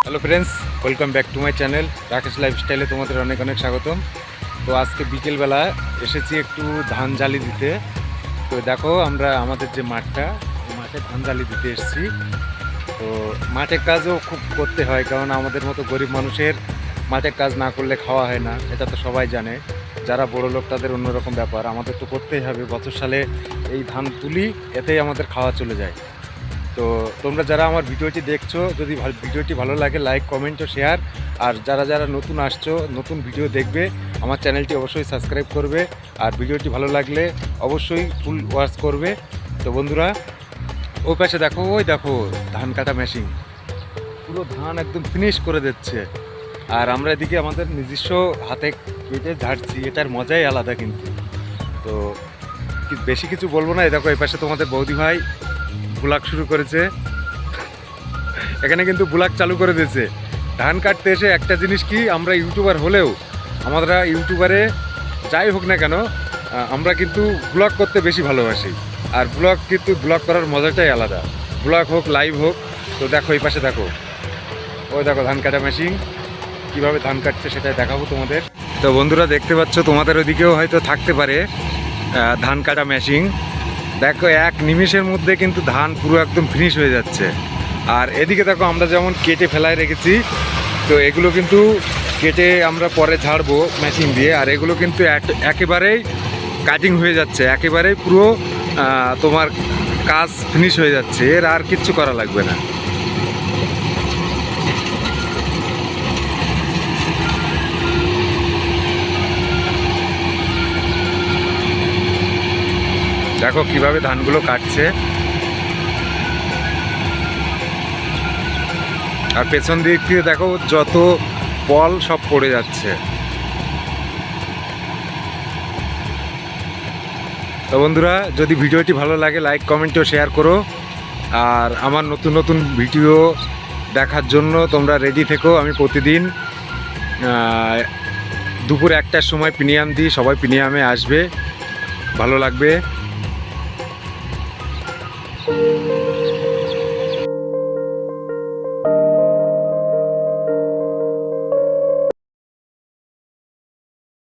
Hello friends, welcome back to my channel Rakesh লাইফস্টাইলে তোমাদের অনেক অনেক স্বাগতম। তো আজকে বিকেলবেলা এসেছি একটু ধান জালি দিতে। তো দেখো আমরা আমাদের যে মাঠটা, এই মাঠে ধান জালি দিতে এসেছি। তো মাঠের কাজও খুব করতে হয়, কারণ আমাদের মতো গরিব মানুষের মাঠের কাজ না করলে খাওয়া হয় না, এটা তো সবাই জানে। যারা বড় লোক তাদের অন্যরকম ব্যাপার, আমাদের তো করতেই হবে। বছর সালে এই ধান তুলি, এতেই আমাদের খাওয়া চলে যায়। তো তোমরা যারা আমার ভিডিওটি দেখছো, যদি ভিডিওটি ভালো লাগে লাইক কমেন্ট ও শেয়ার। আর যারা যারা নতুন আসছো, নতুন ভিডিও দেখবে, আমার চ্যানেলটি অবশ্যই সাবস্ক্রাইব করবে। আর ভিডিওটি ভালো লাগলে অবশ্যই ফুল ওয়াচ করবে। তো বন্ধুরা, ওই পাশে দেখো, ওই দেখো ধান কাটা মেশিন, পুরো ধান একদম ফিনিশ করে দিচ্ছে। আর আমরা এদিকে আমাদের নিজস্ব হাতে কেটে ঝাড়ছি, এটার মজাই আলাদা কিন্তু। তো বেশি কিছু বলবো না। এই দেখো এই পাশে তোমাদের বৌদি ভাই ব্লগ শুরু করেছে। এখানে কিন্তু ব্লগ চালু করে দিয়েছে ধান কাটতে এসে। একটা জিনিস কি, আমরা ইউটিউবার হলেও, আমরা ইউটিউবারে যাই হোক না কেন, আমরা কিন্তু ব্লগ করতে বেশি ভালোবাসি। আর ব্লগ করার মজাটাই আলাদা, ব্লগ হোক লাইভ হোক। তো দেখো এই পাশে দেখো, ওই দেখো ধান কাটা মেশিন কীভাবে ধান কাটছে সেটাই দেখাবো তোমাদের। তো বন্ধুরা দেখতে পাচ্ছ, তোমাদের ওদিকেও হয়তো থাকতে পারে ধান কাটা মেশিন। দেখো এক নিমেষের মধ্যে কিন্তু ধান পুরো একদম ফিনিশ হয়ে যাচ্ছে। আর এদিকে দেখো আমরা যেমন কেটে ফেলায় রেখেছি, তো এগুলো কিন্তু কেটে আমরা পরে ঝাড়বো মেশিন দিয়ে। আর এগুলো কিন্তু একেবারেই কাটিং হয়ে যাচ্ছে, একেবারেই পুরো তোমার কাজ ফিনিশ হয়ে যাচ্ছে, এর আর কিচ্ছু করা লাগবে না। দেখো কিভাবে ধানগুলো কাটছে। আর পেছন দিক দিয়ে দেখো যত বল সব পড়ে যাচ্ছে। তো বন্ধুরা, যদি ভিডিওটি ভালো লাগে লাইক কমেন্ট ও শেয়ার করো। আর আমার নতুন নতুন ভিডিও দেখার জন্য তোমরা রেডি থেকো। আমি প্রতিদিন দুপুর 1টার সময় প্রিমিয়াম দিই, সবাই প্রিমিয়ামে আসবে, ভালো লাগবে।